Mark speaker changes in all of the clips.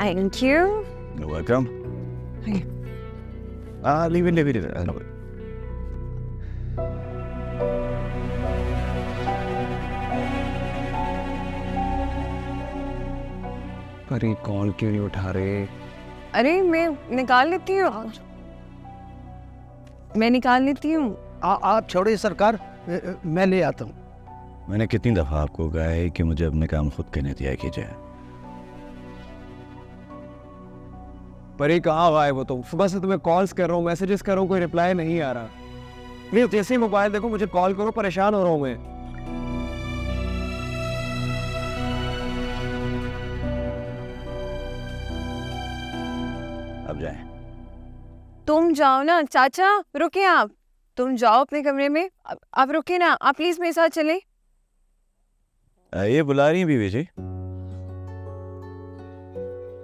Speaker 1: Thank you.
Speaker 2: You're welcome.
Speaker 1: Okay.
Speaker 2: Leave it. I know it.
Speaker 3: पर ये call क्यों नहीं उठा रहे?
Speaker 1: अरे मैं निकाल लेती हूँ, मैं निकाल लेती हूँ।
Speaker 4: आप छोड़िए सरकार, मैं ले आता हूँ।
Speaker 2: मैंने कितनी दफा आपको कहा है कि मुझे अपने काम खुद करने दिया कीजिए।
Speaker 3: पर ये कहाँ हुआ है? वो तो सुबह से तुम्हें कॉल्स कर रहा हूँ, मैसेजेस कर रहा हूँ, कोई रिप्लाई नहीं आ रहा। नहीं जैसे ही मोबाइल देखो मुझे कॉल करो, परेशान हो रहा हूँ मैं।
Speaker 2: अब जाएं।
Speaker 1: तुम जाओ ना चाचा, रुके आप, तुम जाओ अपने कमरे में। आप रुके ना, आप प्लीज मेरे साथ चले।
Speaker 2: ये बुला रही हैं बीवी जी।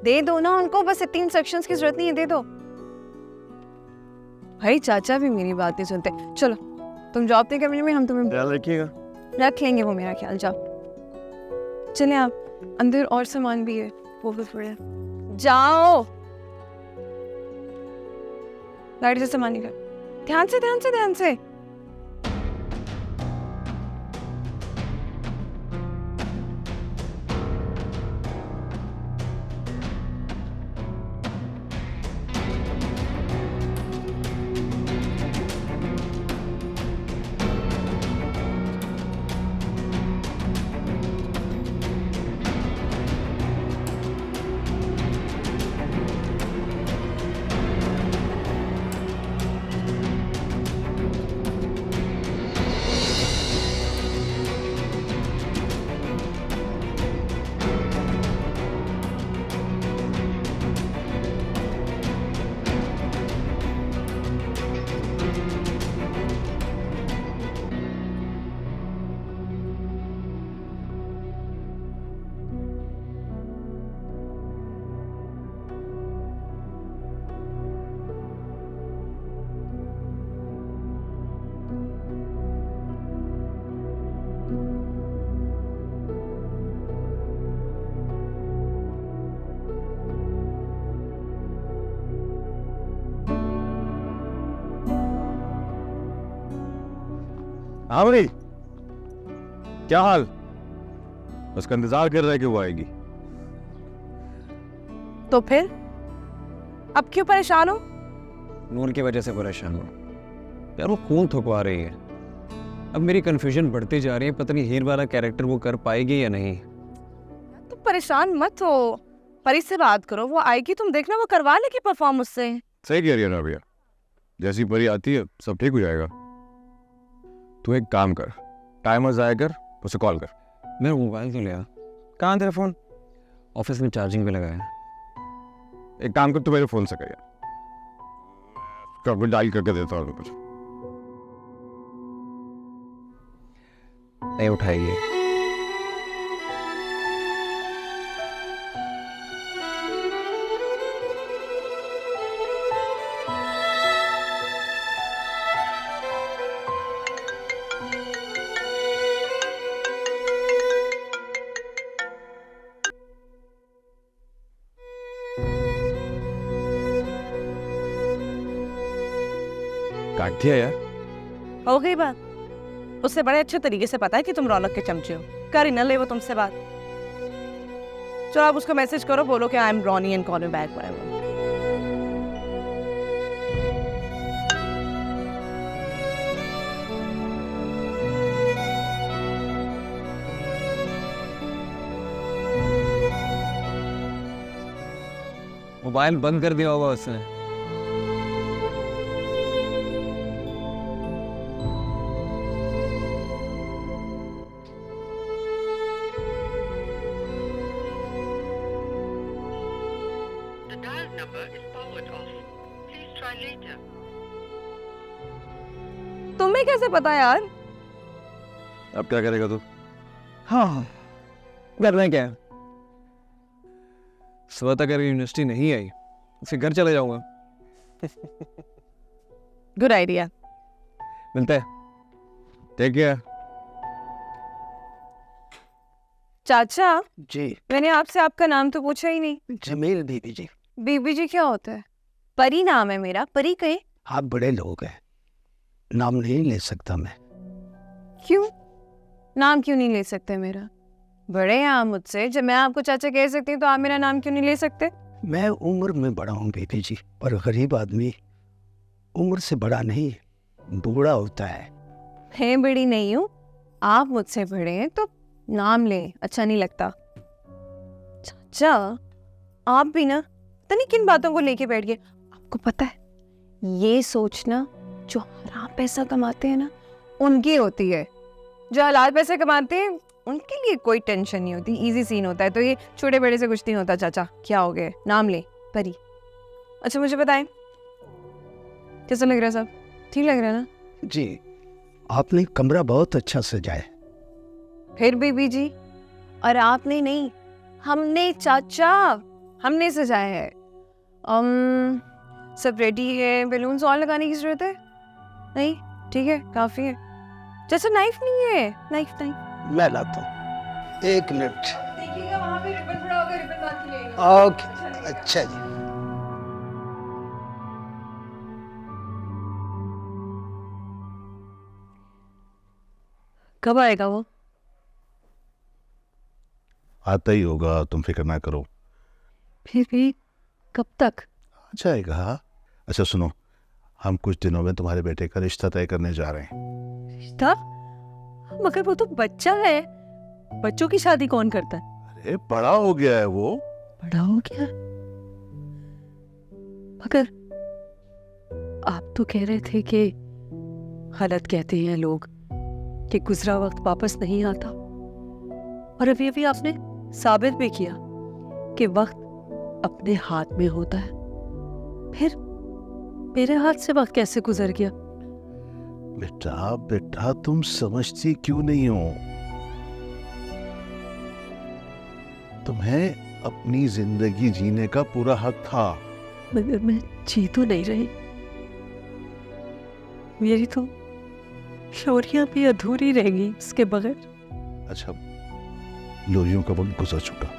Speaker 1: दे दो ना उनको, बस इतनी इंस्ट्रक्शंस की जरूरत नहीं है, दे दो। भाई चाचा भी मेरी बात नहीं सुनते। चलो तुम जाओ अपने कमरे में, हम तुम्हें
Speaker 2: ख्याल रखिएगा।
Speaker 1: रख लेंगे वो मेरा ख्याल। जाओ चले आप, अंदर और सामान भी है वो भी पड़े। जाओ, गाड़ी से सामान निकाल, ध्यान से ध्यान से ध्यान से।
Speaker 2: हाँ भाई, क्या हाल? उसका इंतजार कर रहा है कि वो आएगी।
Speaker 1: तो फिर अब क्यों परेशान हो?
Speaker 3: नूर की वजह से परेशान हूँ यार, वो खून थुकवा रही है। अब मेरी कंफ्यूजन बढ़ती जा रही है, पता नहीं हीर वाला कैरेक्टर वो कर पाएगी या नहीं।
Speaker 1: तुम परेशान मत हो, परी से बात करो, वो आएगी, तुम देखना वो करवा लेगी परफॉर्म उससे।
Speaker 2: सही कह रही है ना भैया, जैसी परी आती है सब ठीक हो जाएगा। तू एक काम कर, टाइमर ज़ाया कर, उसे कॉल कर।
Speaker 3: मेरा मोबाइल तो लिया, कहाँ तेरा फोन? ऑफिस में चार्जिंग पे लगाया।
Speaker 2: एक काम कर, तू मेरे फोन से कर यार, डायल करके देता हूँ कुछ।
Speaker 3: नहीं उठाएगी।
Speaker 2: काट दिया यार।
Speaker 1: हो गई बात, उससे बड़े अच्छे तरीके से पता है कि तुम रौनक के चमचे हो, कर ही ना ले वो तुमसे बात। चलो आप उसको मैसेज करो, बोलो कि I am Ronnie and call me back whatever.
Speaker 3: Mobile बंद कर दिया होगा उसने।
Speaker 1: तुम्हें कैसे पता यार?
Speaker 2: अब क्या करेगा तू?
Speaker 3: हाँ, करना क्या है? सुबह तक अगर यूनिवर्सिटी नहीं आई फिर घर चले जाऊंगा।
Speaker 1: Good idea.
Speaker 3: मिलता है।
Speaker 2: Take care.
Speaker 1: चाचा,
Speaker 4: जी
Speaker 1: मैंने आपसे आपका नाम तो पूछा ही नहीं।
Speaker 4: जमील बीबी जी,
Speaker 1: बीबी जी क्या होता है? परी नाम है मेरा। परी कहे?
Speaker 4: आप बड़े लोग हैं, नाम नहीं ले सकता मैं।
Speaker 1: क्यों? नाम क्यों नहीं ले सकते मेरा? बड़े हैं आप मुझसे, जब मैं आपको चाचा कह सकती हूँ तो आप मेरा नाम क्यों नहीं ले सकते?
Speaker 4: मैं उम्र में बड़ा हूँ बीबी जी, पर गरीब आदमी उम्र से बड़ा नहीं, बूढ़ा होता है।
Speaker 1: मैं बड़ी नहीं हूँ, आप मुझसे बड़े हैं तो नाम लें, अच्छा नहीं लगता। चाचा, आप भी ना पता नहीं किन बातों को लेके बैठ गए। आपको पता है, ये सोचना जो हराम पैसा कमाते हैं ना, उनकी होती है। जो हलाल पैसे कमाते हैं उनके लिए कोई टेंशन नहीं होती, इजी सीन होता है। तो ये छोटे बड़े से कुछ नहीं होता। चाचा क्या हो गए, नाम ले, परी। अच्छा मुझे बताएं, कैसा लग रहा है सब? ठीक लग रहा है ना?
Speaker 4: जी, आपने कमरा बहुत अच्छा सजाया।
Speaker 1: फिर बीबी जी, और आपने नहीं, हमने चाचा, हमने सजाया है। सब रेडी है, बैलून्स और लगाने की जरूरत है? नहीं, ठीक है, काफी है। चाचा नाइफ नहीं है? नाइफ
Speaker 4: मैं लाता हूँ, 1 मिनट।
Speaker 1: देखिएगा वहाँ पे रिबन पड़ा होगा, रिबन बांध के लेगा।
Speaker 4: ओके, अच्छा जी।
Speaker 1: कब आएगा वो?
Speaker 5: आता ही होगा, तुम फिक्र ना करो।
Speaker 1: फिर भी कब तक?
Speaker 5: आ जाएगा। अच्छा सुनो, हम कुछ दिनों में तुम्हारे बेटे का रिश्ता तय करने जा रहे हैं।
Speaker 1: रिश्ता? मगर वो तो बच्चा है, बच्चों की शादी कौन करता है?
Speaker 5: अरे बड़ा हो गया है वो।
Speaker 1: बड़ा हो गया? मगर आप तो कह रहे थे कि गलत कहते हैं लोग कि गुजरा वक्त वापस नहीं आता, और अभी अभी आपने साबित भी किया कि वक्त अपने हाथ में होता है। फिर मेरे हाथ से वक्त कैसे गुजर गया?
Speaker 5: बेटा बेटा, तुम समझती क्यों नहीं हो? तुम्हें अपनी जिंदगी जीने का पूरा हक था।
Speaker 1: मगर मैं जी तो नहीं रही, मेरी तो शौर्या भी अधूरी रहेगी उसके बगैर।
Speaker 5: अच्छा, लोरियों का वक्त गुजर चुका,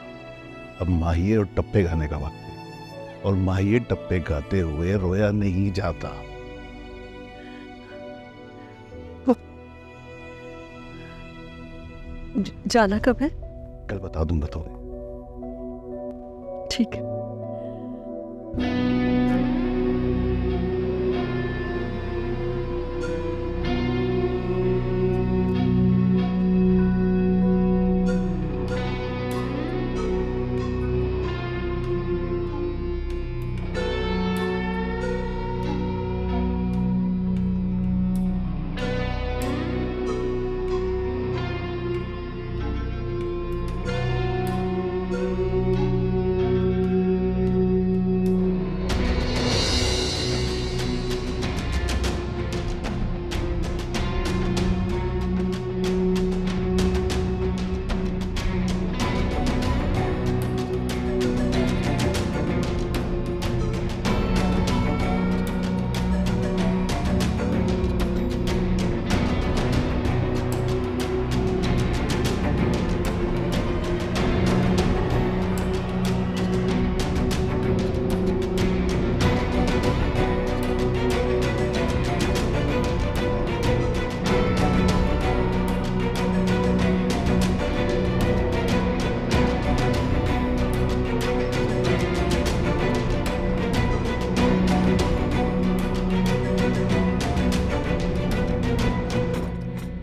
Speaker 5: अब माहिए और टप्पे गाने का वक्त है, और माहिए टप्पे गाते हुए रोया नहीं जाता।
Speaker 1: जाना कब है?
Speaker 5: कल बता दूंगा तुम्हें।
Speaker 1: ठीक है।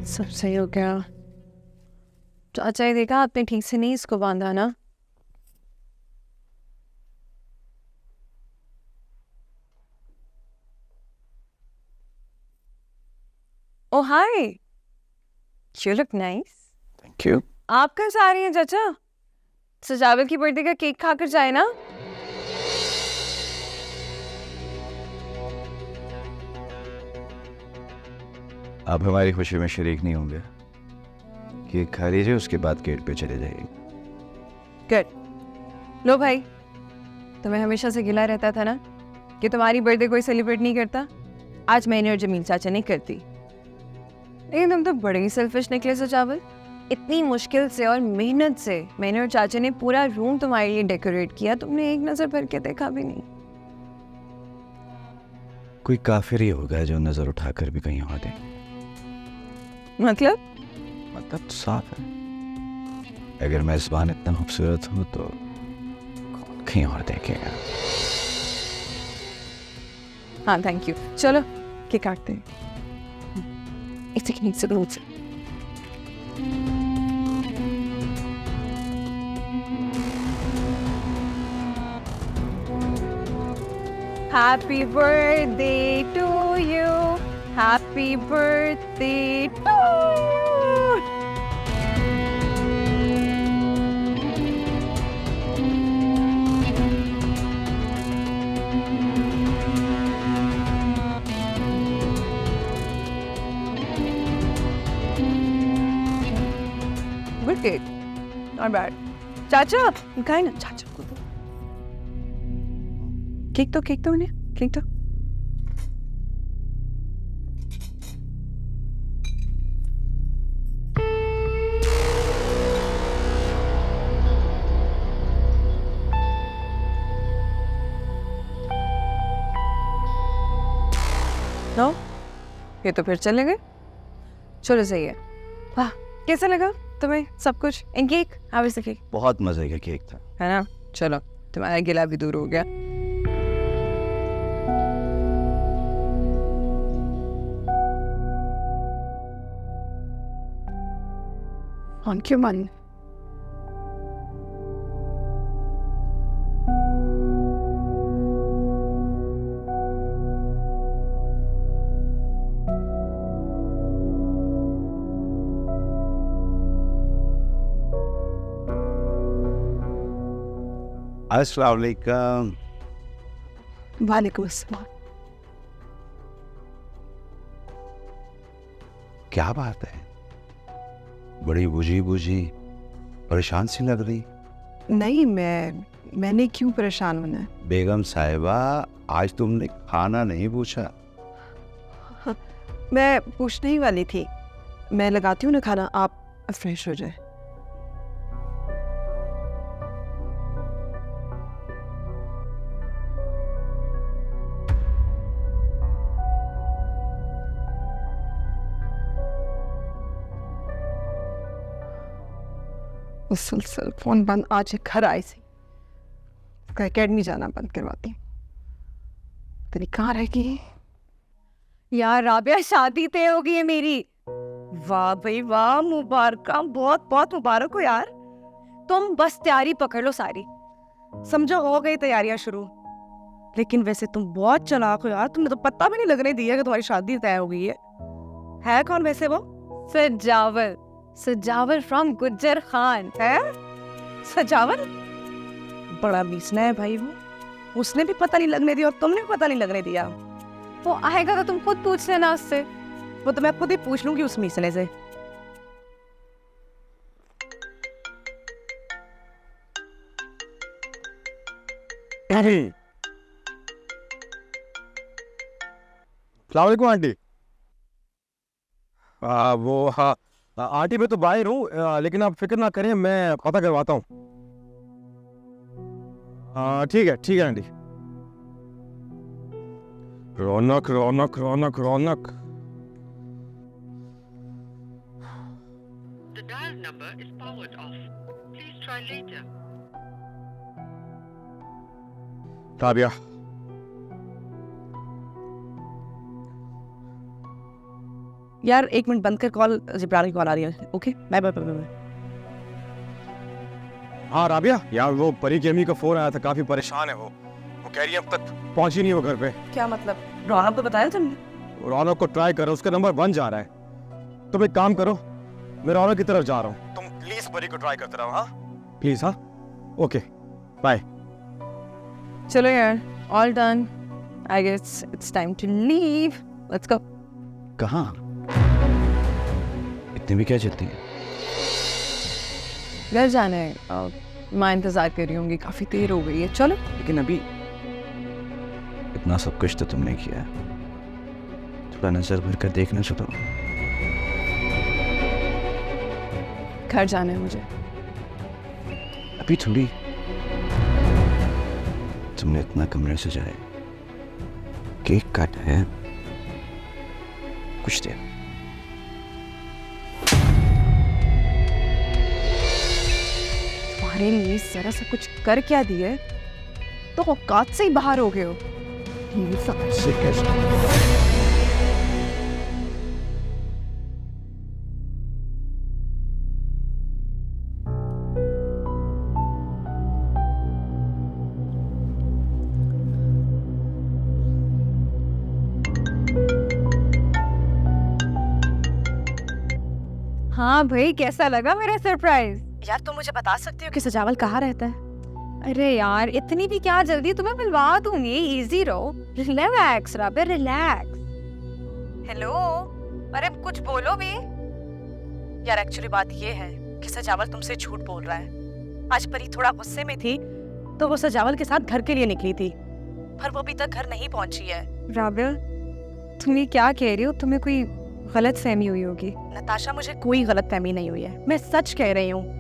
Speaker 1: सब सही हो गया। चाचा ये देखा आपने, ठीक से नहीं इसको बांधा ना? Oh hi, you look nice.
Speaker 3: Thank you.
Speaker 1: आप कहाँ से आ रही हैं चाचा? सजावट की बर्थडे का केक खाकर जाए ना।
Speaker 3: आप हमारी खुशी में शरीक नहीं होंगे? केक खा लीजिए, उसके बाद गेट पे चले जाइए।
Speaker 1: गुड। लो भाई, तुम्हें हमेशा से गिला रहता था ना कि तुम्हारी बर्थडे कोई सेलिब्रेट नहीं करता। आज मैंने और जमील चाचा ने कर दी। लेकिन तुम तो बड़े ही सेल्फिश निकले सजावल। इतनी मुश्किल से और मेहनत से मैंने और चाचा ने पूरा रूम तुम्हारे लिए डेकोरेट किया, तुमने एक नजर भर के देखा भी नहीं।
Speaker 3: कोई काफिर ही होगा जो नजर उठाकर भी कहीं और दे।
Speaker 1: मतलब
Speaker 3: मतलब तो साफ है, अगर मेजबान इतना खूबसूरत हूँ तो कौन कहीं और देखेगा।
Speaker 1: हाँ थैंक यू, चलो केक काटते हैं। इसे की नीचे दूध से Happy birthday to you. Happy birthday to you. Good cake. Not bad. चाचा, खाए ना चाचा को। केक तो उन्हें केक तो। नो, ये तो फिर चले गए। चलो सही है। वाह, कैसा लगा तुम्हें सब कुछ? And cake, how was the cake?
Speaker 3: बहुत मजे का केक था,
Speaker 1: है ना? चलो, तुम्हारा गिला भी दूर हो गया।
Speaker 6: On क्यों मन?
Speaker 5: अस्सलाम वालेकुम।
Speaker 6: वालेकुम अस्सलाम।
Speaker 5: क्या बात है, बड़ी बुझी बुझी परेशान सी लग रही।
Speaker 6: नहीं, मैंने क्यों परेशान होना है?
Speaker 5: बेगम साहिबा, आज तुमने खाना नहीं पूछा।
Speaker 6: मैं पूछने ही वाली थी। मैं लगाती हूँ ना खाना, आप फ्रेश हो जाए। मुसलसल फोन बंद, आज घर आई सी इसका एकेडमी जाना बंद करवाती हूँ। तेरी कहाँ रहेगी?
Speaker 1: यार राबिया, शादी तय हो गई है मेरी।
Speaker 6: वाह भाई वाह, मुबारक, बहुत बहुत मुबारक हो यार।
Speaker 1: तुम बस तैयारी पकड़ लो सारी।
Speaker 6: समझो हो गई तैयारियां शुरू। लेकिन वैसे तुम बहुत चालाक हो यार, तुमने तो पता भी नहीं लगने दिया कि तुम्हारी शादी तय हो गई है कौन वैसे वो?
Speaker 1: सजावल फ्रॉम गुज्जर खान।
Speaker 6: है सजावल? बड़ा मीसना है भाई वो। उसने भी पता नहीं लगने दिया और तुमने भी पता नहीं लगने दिया।
Speaker 1: वो आएगा तो तुम खुद पूछ लेना उससे।
Speaker 6: वो तो मैं खुद ही पूछ लूंगी उस मीसने से।
Speaker 2: अस्सलाम वालेकुम आंटी। वो हाँ आंटी, मैं तो बाहर हूँ, लेकिन आप फिक्र ना करें, मैं पता करवाता हूँ। ठीक है aunty. Raunak Raunak Raunak Raunak.
Speaker 7: The dial number is powered off. Please try later.
Speaker 2: Rabia,
Speaker 6: यार एक मिनट बंद कर कॉल, जिब्रान की कॉल आ रही है। Okay bye bye bye.
Speaker 2: हाँ राबिया, यार वो परी की अम्मी का फोन आया था, काफी परेशान है वो कह रही है अब तक पहुंची नहीं वो घर पे।
Speaker 6: क्या मतलब? रौनक को बताया तुमने?
Speaker 2: रौनक को ट्राई करो, उसका नंबर 1 जा रहा है। तुम एक काम करो, मैं रौनक की तरफ जा रहा हूँ, तुम प्लीज परी को ट्राई करते रहो। हाँ प्लीज। हाँ ओके बाय।
Speaker 1: चलो यार, all done. I guess it's time to leave. Let's go.
Speaker 3: कहाँ? इतनी भी क्या चलती है?
Speaker 1: घर जाना है। मैं इंतजार कर रही हूँ, काफी देर हो गई है। चलो।
Speaker 3: लेकिन अभी इतना सब कुछ तो तुमने किया, थोड़ा नजर भर कर देखना चलो।
Speaker 1: घर जाना है मुझे।
Speaker 4: अभी थोड़ी। तुमने इतना कमरे सजाए, केक काटा है, कुछ देर।
Speaker 1: तुम्हारे लिए जरा सा कुछ कर क्या दिए तो औकात से ही बाहर हो गए हो। ये सब
Speaker 4: से कैसे?
Speaker 1: हाँ भाई, कैसा लगा मेरा सरप्राइज?
Speaker 6: यार तुम मुझे बता सकती हो कि सजावल कहाँ रहता है?
Speaker 1: अरे यार, इतनी भी क्या जल्दी, तुम्हें मिलवा दूंगी। इजी रहो, रिलैक्स राबे, रिलैक्स।
Speaker 6: हेलो, अरे कुछ बोलो भी। यार एक्चुअली बात ये है कि सजावल तुमसे झूठ बोल रहा है। आज परी थोड़ा गुस्से में थी तो वो सजावल के साथ घर के लिए निकली थी, पर वो अभी तक घर नहीं पहुंची है।
Speaker 1: राबे, तुम ये क्या कह रही हो? तुम्हें कोई गलत फहमी हुई होगी।
Speaker 6: नताशा, मुझे कोई गलत फहमी नहीं हुई है, मैं सच कह रही हूँ।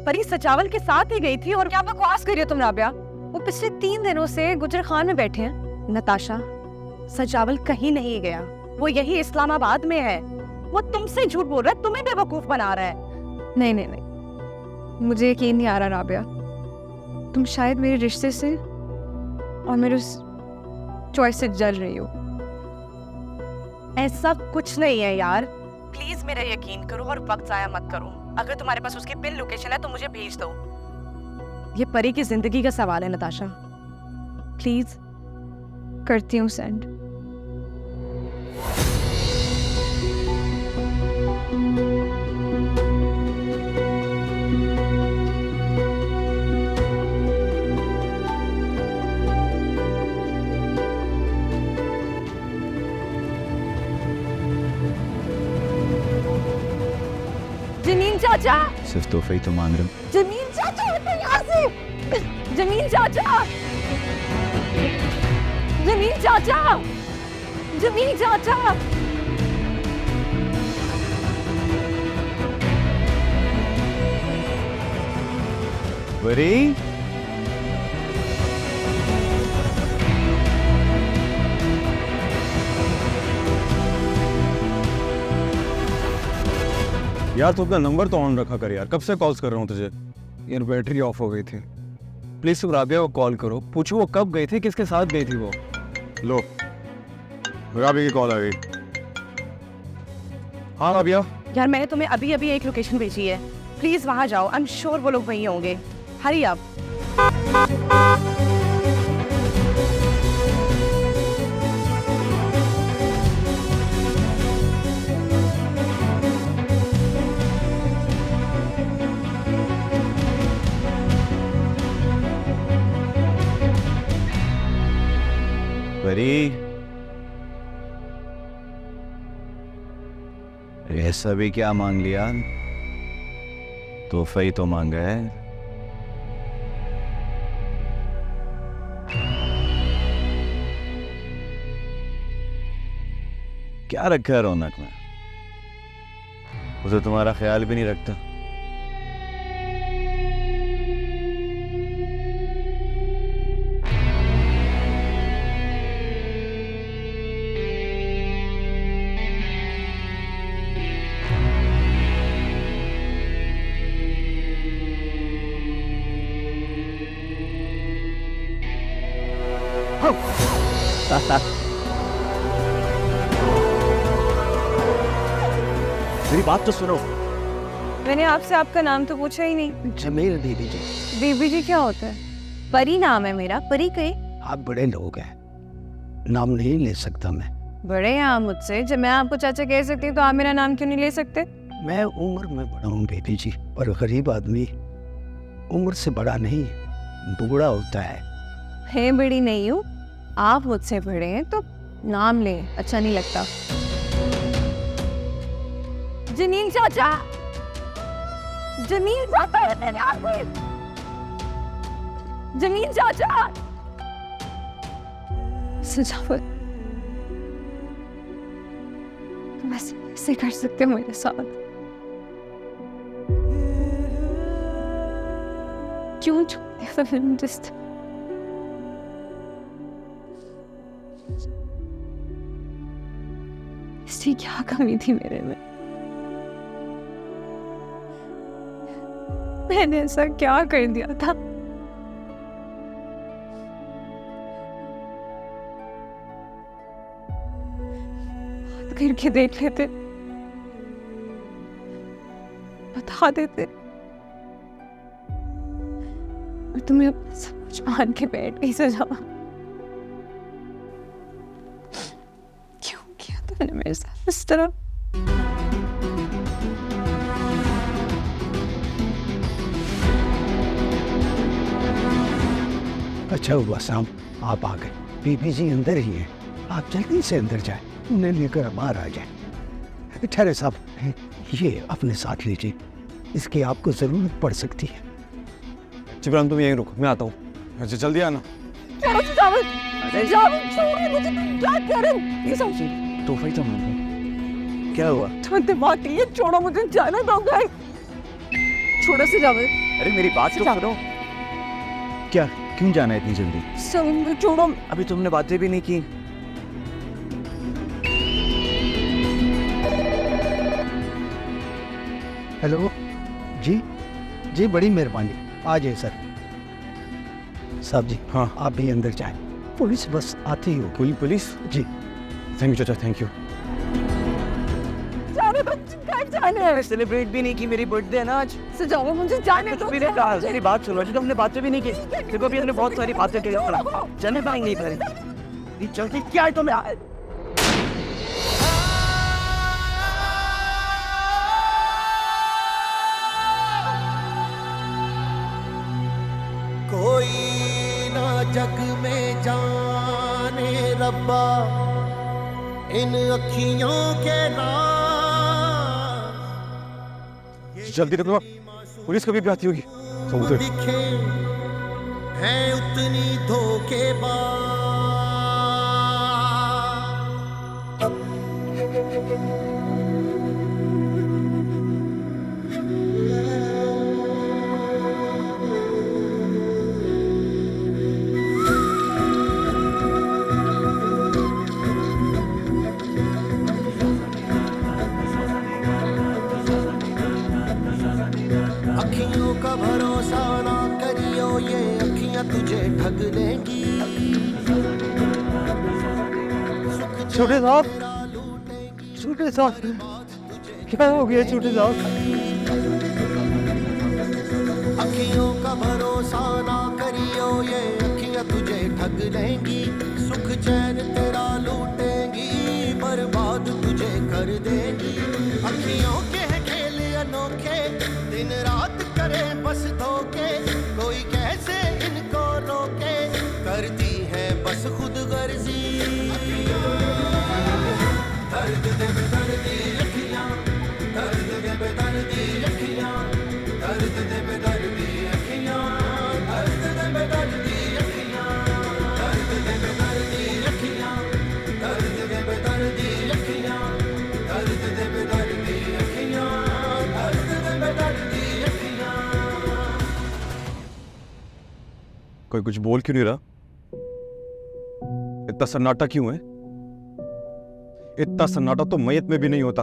Speaker 6: परी सजावल के साथ ही गई थी। और
Speaker 1: क्या बकवास कर रही हो तुम राबिया? वो पिछले 3 दिनों से गुजर खान में बैठे हैं।
Speaker 6: नताशा, सजावल कहीं नहीं गया, वो यही इस्लामाबाद में है। वो तुमसे झूठ बोल रहा है, तुम्हें बेवकूफ बना रहा है।
Speaker 1: नहीं नहीं नहीं, मुझे यकीन नहीं आ रहा राबिया। तुम शायद मेरे रिश्ते से और मेरे उस चॉइस से जल रही हो।
Speaker 6: ऐसा कुछ नहीं है यार, प्लीज मेरा यकीन करो और वक्त जाया मत करो। अगर तुम्हारे पास उसकी पिन लोकेशन है तो मुझे भेज दो। ये परी की जिंदगी का सवाल है नताशा, प्लीज।
Speaker 1: करती हूँ सेंड। जमीन चाचा,
Speaker 4: सिर्फ तोहफे ही तो मांग रहे हो।
Speaker 1: जमीन चाचा, हटो यहाँ से। जमीन चाचा, जमीन चाचा, जमीन चाचा।
Speaker 4: परी,
Speaker 2: यार तू अपना नंबर तो ऑन रखा कर यार, कब से कॉल्स कर रहा हूँ तुझे।
Speaker 3: यार बैटरी ऑफ हो गई थी। प्लीज तुम राबिया को कॉल करो, पूछो वो कब गई थी, किसके साथ गई थी वो।
Speaker 2: लो, राबिया की कॉल आ गई। हाँ राबिया,
Speaker 6: यार मैंने तुम्हें अभी अभी एक लोकेशन भेजी है, प्लीज वहां जाओ। आई एम श्योर वो लोग वहीं होंगे। Hurry up.
Speaker 4: परी, ऐसा भी क्या मांग लिया? तोहफा ही तो मांगा है। क्या रखा है रौनक में? उसे तुम्हारा ख्याल भी नहीं रखता।
Speaker 5: मेरी बात तो सुनो।
Speaker 1: मैंने आपसे आपका नाम तो पूछा ही नहीं।
Speaker 4: जमील दीदी जी।
Speaker 1: बेबी जी क्या होता है? परी नाम है मेरा। परी कहीं?
Speaker 4: आप बड़े लोग हैं, नाम नहीं ले सकता मैं।
Speaker 1: बड़े हैं आप मुझसे, जब मैं आपको चाचा कह सकती हूँ तो आप मेरा नाम क्यों नहीं ले सकते?
Speaker 4: मैं उम्र में बड़ा हूँ बेबी जी, पर गरीब आदमी उम्र से बड़ा नहीं, बूढ़ा होता है।
Speaker 1: है बड़ी नहीं हूँ, आप मुझसे बड़े हैं तो नाम ले, अच्छा नहीं लगता। जमीन चाचा, जमीन चाचा है मेरे आगे। जमीन चाचा। सजावट, तुम ऐसे कर सकते हो मेरे साथ? क्यों छोड़ दिया फिल्म जस्ट इसकी क्या कमी थी मेरे में? मैंने ऐसा क्या कर दिया था? बात करके देख लेते, बता देते, और तुम्हें अपना सब कुछ मान के बैठ गई सजा। क्यों किया तुमने मेरे साथ इस तरह?
Speaker 4: अच्छा हुआ शाम आप आ गए। बीबी जी अंदर ही हैं, आप जल्दी से अंदर जाएं, उन्हें लेकर बाहर आ जाएं। ठहरे साहब, ये अपने साथ लीजिए, इसकी आपको जरूरत पड़ सकती है।
Speaker 3: जिब्रान तुम यहीं रुको, मैं आता हूँ।
Speaker 2: अच्छा जल्दी आना।
Speaker 3: तो भाई तुम क्या हुआ?
Speaker 1: दिमाग नहीं है, छोड़ो मुझे, जाने दो घर। छोड़ो से जाओ।
Speaker 3: अरे मेरी बात तो सुनो।
Speaker 5: क्या, क्यों जाना है इतनी जल्दी?
Speaker 1: सब छोड़ो।
Speaker 3: अभी तुमने बातें भी नहीं की।
Speaker 4: हेलो जी, जी बड़ी मेहरबानी, आ जाइए सर। साहब जी,
Speaker 2: हाँ।
Speaker 4: आप भी अंदर जाएं, पुलिस बस आती ही होगी।
Speaker 2: पुलिस?
Speaker 4: जी
Speaker 2: थैंक यू चाचा, थैंक यू।
Speaker 1: जाने दो, जाने।
Speaker 3: सेलिब्रेट भी नहीं की, मेरी बर्थडे है ना आज।
Speaker 1: सजाओ मुझे, जाने दो।
Speaker 3: मेरे मेरी बात सुनो, जो हमने बातें भी नहीं की। देखो अभी हमने बहुत सारी बातें की, जाने पाएंगे नहीं करें। चलती क्या है तुम्हें?
Speaker 8: कोई ना जग में जाने रब्बा इन अखियों के नाम,
Speaker 2: जल्दी रखो, पुलिस कभी भी आती होगी।
Speaker 8: जो दिखे हैं उतनी धोखेबाज। अखियों का भरोसा ना करियो, ये अखियां तुझे ठग लेंगी।
Speaker 2: छोटे साहब, छोटे साहब, क्या हो गया छोटे साहब?
Speaker 8: अखियों का भरोसा ना करियो, ये अखियां तुझे ठग लेंगी। सुख चैन तेरा लूटेंगी, बर्बाद तुझे कर देंगी। अखियों के हैं खेल अनोखे, दिन रात करे बस धोखे। कोई कैसे इनको रोके, करती है बस खुद गर्जी। दर्द दे बेदर्दी अखियां, दर्द दे बेदर्दी अखियां, दर्द दे बेदर्दी अखियां, दर्द दे बेदर्दी अखियां, दर्द दे बेदर्दी अखियां, दर्द दे बेदर्दी अखियां, दर्द दे बेदर्दी अखियां, दर्द दे बेदर्दी अखियां।
Speaker 2: कोई कुछ बोल क्यों नहीं रहा? इतना सन्नाटा क्यों है? इतना सन्नाटा तो मयत में भी नहीं होता।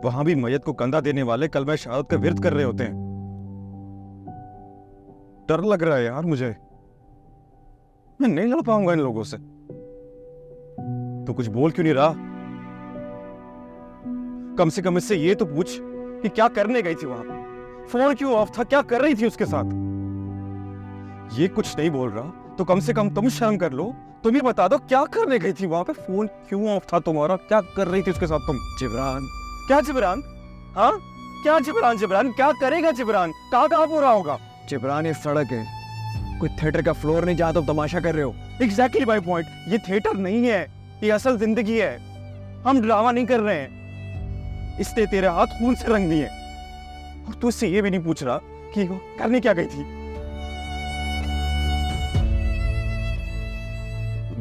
Speaker 2: वहां भी मयत को कंधा देने वाले कलमा शहादत का विर्द कर रहे होते हैं। डर लग रहा है यार मुझे, मैं नहीं लड़ पाऊंगा इन लोगों से। तो कुछ बोल क्यों नहीं रहा? कम से कम इससे ये तो पूछ कि क्या करने गई थी वहां, फोन क्यों ऑफ था, क्या कर रही थी उसके साथ। ये कुछ नहीं बोल रहा तो कम से कम तुम शर्म कर लो, तुम ही बता दो क्या करने गई थी वहां पे, फोन क्यों ऑफ था तुम्हारा, क्या कर रही थी उसके साथ तुम?
Speaker 3: जिब्रान,
Speaker 2: क्या जिब्रान? हाँ क्या जिब्रान? जिब्रान क्या करेगा जिब्रान? कहाँ हो रहा होगा?
Speaker 3: जिब्रान ये सड़क है, कोई थिएटर का फ्लोर नहीं जहाँ तुम तमाशा कर रहे हो।
Speaker 2: एग्जैक्टली माय पॉइंट, ये थिएटर नहीं है, ये असल जिंदगी है। हम ड्रामा नहीं कर रहे हैं। इसने तेरे हाथ खून से रंग दिए और तू इससे ये भी नहीं पूछ रहा कि वो करने क्या गई थी।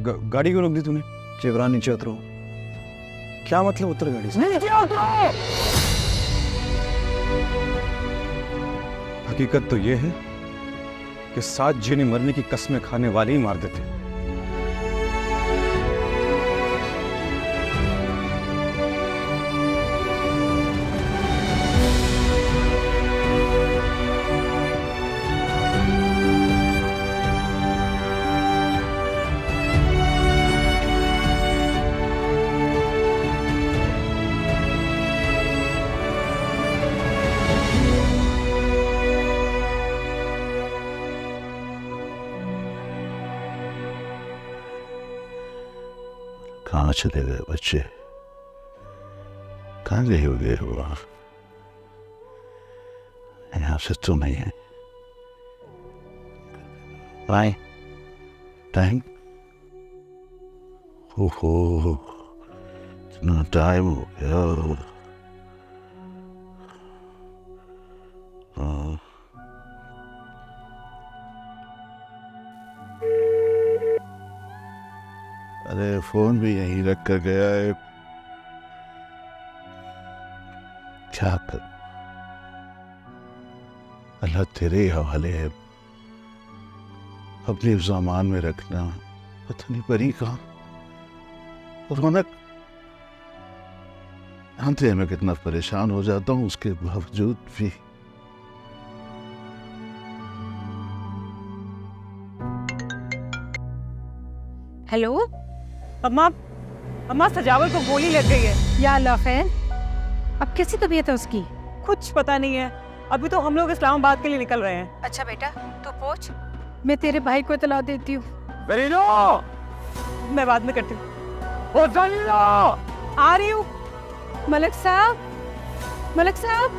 Speaker 2: गाड़ी क्यों रोक दी तूने?
Speaker 3: जिब्रान नीचे उतरो।
Speaker 2: क्या मतलब उतर गाड़ी से? हकीकत तो ये है कि साथ जीने मरने की कस्में खाने वाले ही मार देते हैं।
Speaker 5: कहाँ चले गए बच्चे? कहाँ गए हो आप? यहाँ से तो नहीं है। By time. ओहो, इतना टाइम हो गया। हाँ। अरे फोन भी यहीं रख कर गया है। क्या कर, अल्लाह तेरे ही हवाले है। अपने सामान में रखना। पता नहीं परी कहाँ। रौनक, जानते हैं मैं कितना परेशान हो जाता हूँ, उसके बावजूद भी।
Speaker 6: हेलो अम्मा, अम्मा सजावल को गोली लग गई है।
Speaker 9: या अल्लाह खैर, अब कैसी तबीयत है उसकी?
Speaker 6: कुछ पता नहीं है, अभी तो हम लोग इस्लामाबाद के लिए निकल रहे हैं।
Speaker 9: अच्छा बेटा तू पहुंच, मैं तेरे भाई को इतला देती हूँ।
Speaker 6: मैं बाद में करती हूँ।
Speaker 9: आ रही हूँ। मलिक साहब, मलिक साहब,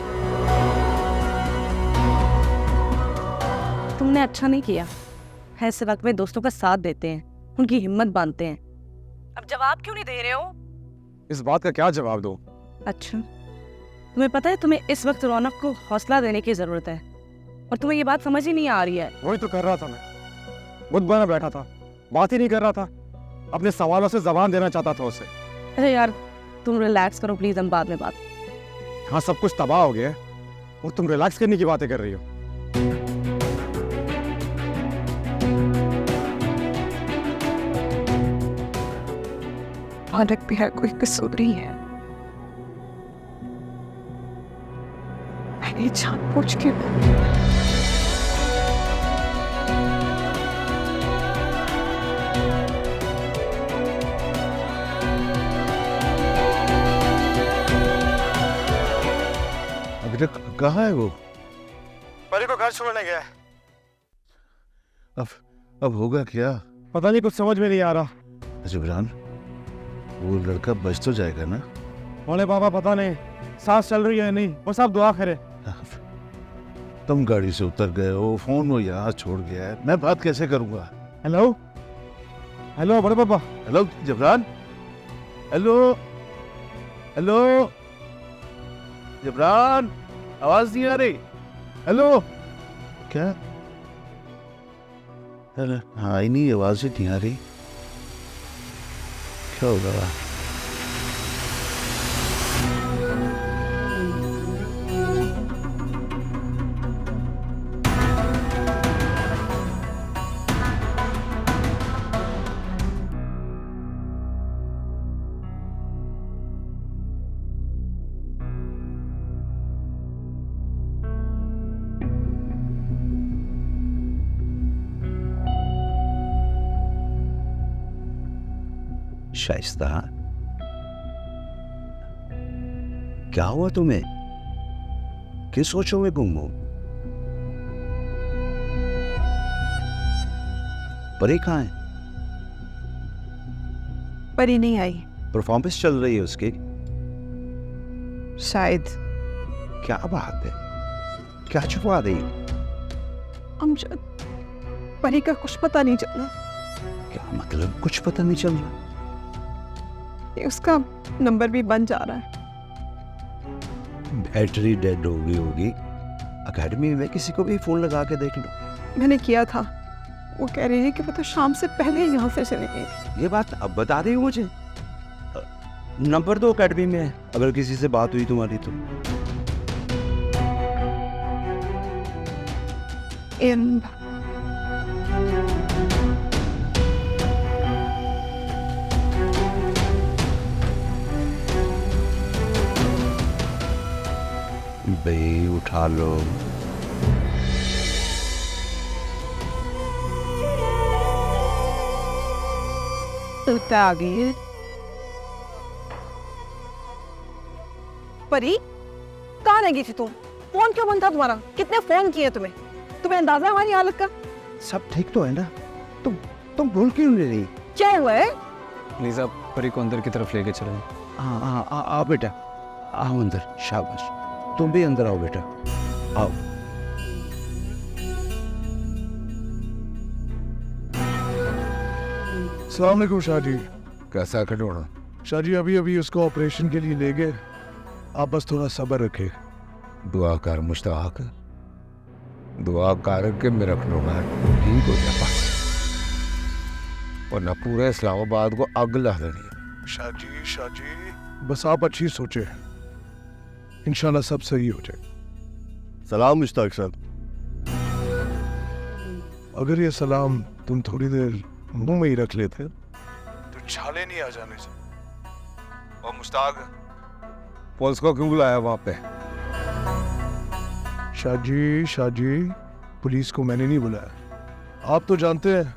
Speaker 6: तुमने अच्छा नहीं किया। ऐसे वक्त में दोस्तों का साथ देते हैं, उनकी हिम्मत बांधते हैं। अब जवाब क्यों नहीं दे रहे हो?
Speaker 2: इस बात का क्या जवाब दो?
Speaker 6: अच्छा, तुम्हें पता है तुम्हें इस वक्त रौनक को हौसला देने की जरूरत है, और तुम्हें ये बात समझ ही नहीं आ रही है।
Speaker 2: वही तो कर रहा था मैं, बुद्ध बना बैठा था, बात ही नहीं कर रहा था। अपने सवालों से जबान देना चाहता था उसे।
Speaker 6: अरे यार तुम रिलैक्स करो प्लीज, हम बाद में बात।
Speaker 2: हाँ, सब कुछ तबाह हो गया है और तुम रिलैक्स करने की बातें कर रही हो।
Speaker 1: मालिक भी है कोई कसूरी है। मैंने जानबूझ के
Speaker 5: अभी तक कहाँ है वो?
Speaker 2: परी को घर छोड़ने गया है।
Speaker 5: अब होगा क्या?
Speaker 2: पता नहीं, कुछ समझ में नहीं आ रहा।
Speaker 5: जिब्रान, वो लड़का बच तो जाएगा ना?
Speaker 2: बोले बाबा पता नहीं सांस चल रही है नहीं, वो सब दुआ करे।
Speaker 5: तुम गाड़ी से उतर गए हो, फोन वो यहाँ छोड़ गया है, मैं बात कैसे करूंगा?
Speaker 2: हेलो हेलो बड़े पापा।
Speaker 5: Hello Jibran, hello hello Jibran, आवाज नहीं आ रही। हेलो, क्या? अरे हाँ ही नहीं, आवाज ही नहीं आ रही। क्या होगा?
Speaker 4: शाइस्ता, क्या हुआ तुम्हें? किस सोचों में गुम हो? परी कहाँ है?
Speaker 1: परी नहीं आई।
Speaker 4: परफॉर्मेंस चल रही है उसकी?
Speaker 1: शायद।
Speaker 4: क्या बात है, क्या छुपा रही?
Speaker 1: अमजद, परी का कुछ पता नहीं चल रहा।
Speaker 4: क्या मतलब कुछ पता नहीं चल रहा?
Speaker 1: ये उसका नंबर भी बंद जा रहा है।
Speaker 4: बैटरी डेड हो गई होगी। एकेडमी में किसी को भी फोन लगा के देख लो।
Speaker 1: मैंने किया था, वो कह रही है कि वो तो शाम से पहले ही यहाँ से चले गई।
Speaker 4: ये बात अब बता रही हो मुझे? नंबर दो एकेडमी में, अगर किसी से बात हुई तुम्हारी तो।
Speaker 9: इन
Speaker 5: भाई उठा लो।
Speaker 9: उठा आ गई है।
Speaker 6: परी, कहाँ रह गई थी तुम? फोन क्यों बंद था तुम्हारा? कितने फोन किए तुम्हें? तुम्हें अंदाजा है हमारी हालत का?
Speaker 4: सब ठीक तो है ना? तुम भूल क्यों नहीं रही?
Speaker 6: क्या हुआ है?
Speaker 3: प्लीज आप परी को अंदर की तरफ लेके चलें।
Speaker 4: हाँ आओ बेटा, आओ अंदर। शाबाश, तुम भी अंदर आओ बेटा, आओ।
Speaker 10: अस्सलाम वालेकुम शाह जी।
Speaker 5: कैसा खिलौना?
Speaker 10: शाह जी अभी उसको ऑपरेशन के लिए ले गए, आप बस थोड़ा सब्र रखें।
Speaker 5: दुआ कर मुश्ताक, दुआ कर के मेरा खिलौना ठीक हो जाए बस, वरना पूरे इस्लामाबाद को आग ला देनी है।
Speaker 10: शाह जी बस आप अच्छी सोचें, इंशाल्लाह सब सही हो जाए।
Speaker 2: सलाम मुश्ताक साहब।
Speaker 10: अगर ये सलाम तुम थोड़ी देर मुंह में ही रख लेते तो छाले नहीं आ जाने से।
Speaker 5: और मुश्ताक, पुलिस को क्यों बुलाया वहां पे?
Speaker 10: शाह जी पुलिस को मैंने नहीं बुलाया। आप तो जानते हैं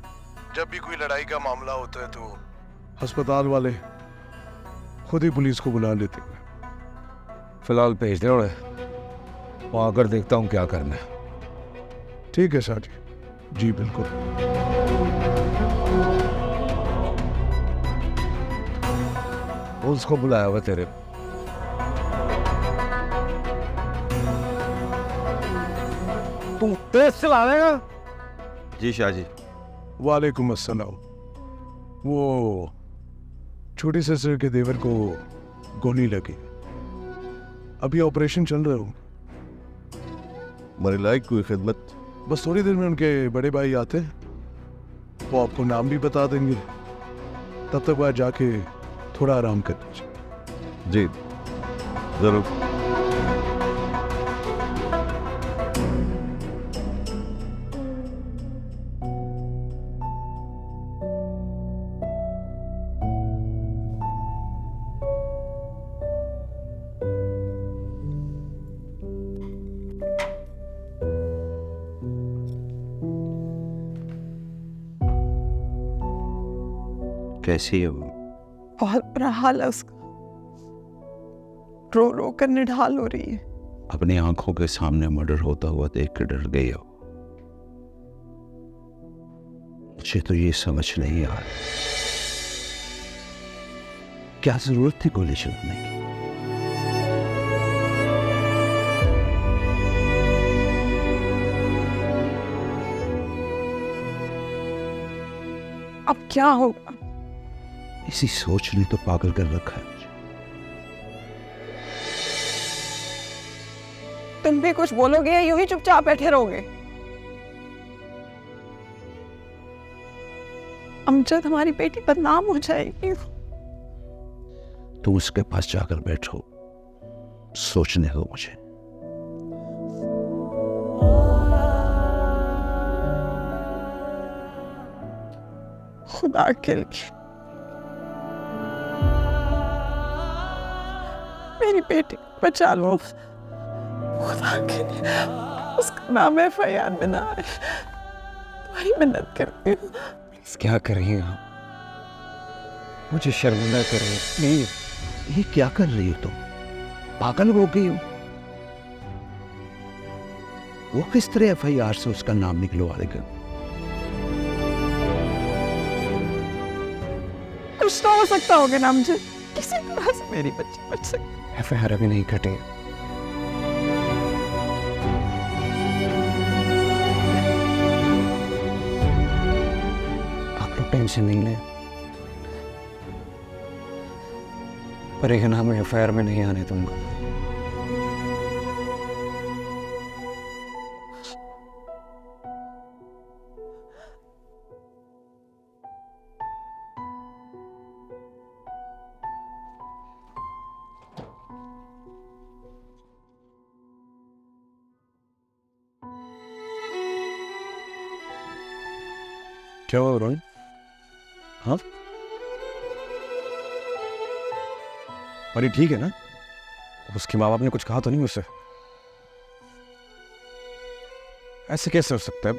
Speaker 10: जब भी कोई लड़ाई का मामला होता है तो अस्पताल वाले खुद ही पुलिस को बुला लेते हैं।
Speaker 5: फिलहाल भेज दे, वहां आकर देखता हूँ क्या करना है।
Speaker 10: ठीक है शाह जी बिल्कुल।
Speaker 5: पुलिस को बुलाया हुआ तेरे?
Speaker 2: तुम तेज चलाएगा? जी शाह जी।
Speaker 10: वालेकुम अस्सलाम। वो छोटी सिस्टर के देवर को गोली लगी, अभी ऑपरेशन चल रहा हूँ।
Speaker 2: मेरे लायक कोई खिदमत?
Speaker 10: बस थोड़ी देर में उनके बड़े भाई आते हैं, वो आपको नाम भी बता देंगे, तब तक वह जाके थोड़ा आराम कर लीजिए।
Speaker 2: जी जरूर।
Speaker 4: कैसी है वो?
Speaker 9: बहुत बुरा हाल है उसका, रो रो कर निढाल हो रही है।
Speaker 4: अपनी आंखों के सामने मर्डर होता हुआ देख के डर गई हो। मुझे तो ये समझ नहीं आ रहा क्या जरूरत थी गोली चलाने की।
Speaker 9: अब क्या होगा?
Speaker 4: इसी सोच ने तो पागल कर रखा है मुझे।
Speaker 9: तुम भी कुछ बोलोगे या यूं ही चुपचाप बैठे रहोगे? अमजद, हमारी बेटी बदनाम हो जाएगी।
Speaker 4: तुम उसके पास जाकर बैठो, सोचने दो मुझे।
Speaker 9: खुदा के लिए मेरी बेटी को बचा लो, खुदा के लिए। उसका नाम FIR में ना आए, तुम्हारी मिन्नत करती हूँ।
Speaker 3: क्या कर रही हैं आप? मुझे शर्मिंदा कर रही हैं प्लीज।
Speaker 4: ये क्या कर रही हो तुम? पागल हो गई हो? वो किस तरह FIR से उसका नाम निकलवा देगा?
Speaker 9: कुछ तो हो सकता होगा ना मुझे, किसी तरह से मेरी बच्ची बच सकती।
Speaker 3: FIR अभी नहीं कटे। आप लोग टेंशन नहीं लें, पर एक नाम FIR में नहीं आने दूंगा।
Speaker 2: क्या हुआ रोहन? हाँ, परी ठीक है ना? उसके माँ बाप ने कुछ कहा तो नहीं मुझसे? ऐसे कैसे हो सकता है?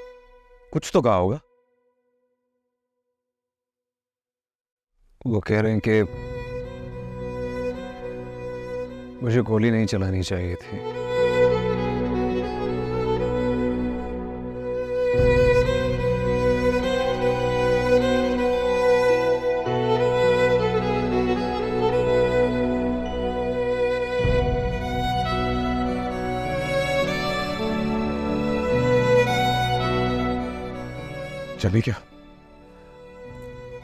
Speaker 2: कुछ तो कहा होगा।
Speaker 3: वो कह रहे हैं कि मुझे गोली नहीं चलानी चाहिए थी।
Speaker 2: चली क्या?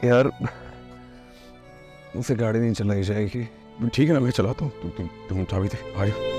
Speaker 3: यार मुझसे गाड़ी नहीं चलाई जाएगी।
Speaker 2: ठीक है ना, मैं चलाता हूँ। तुम चाबी दे, आ जाओ।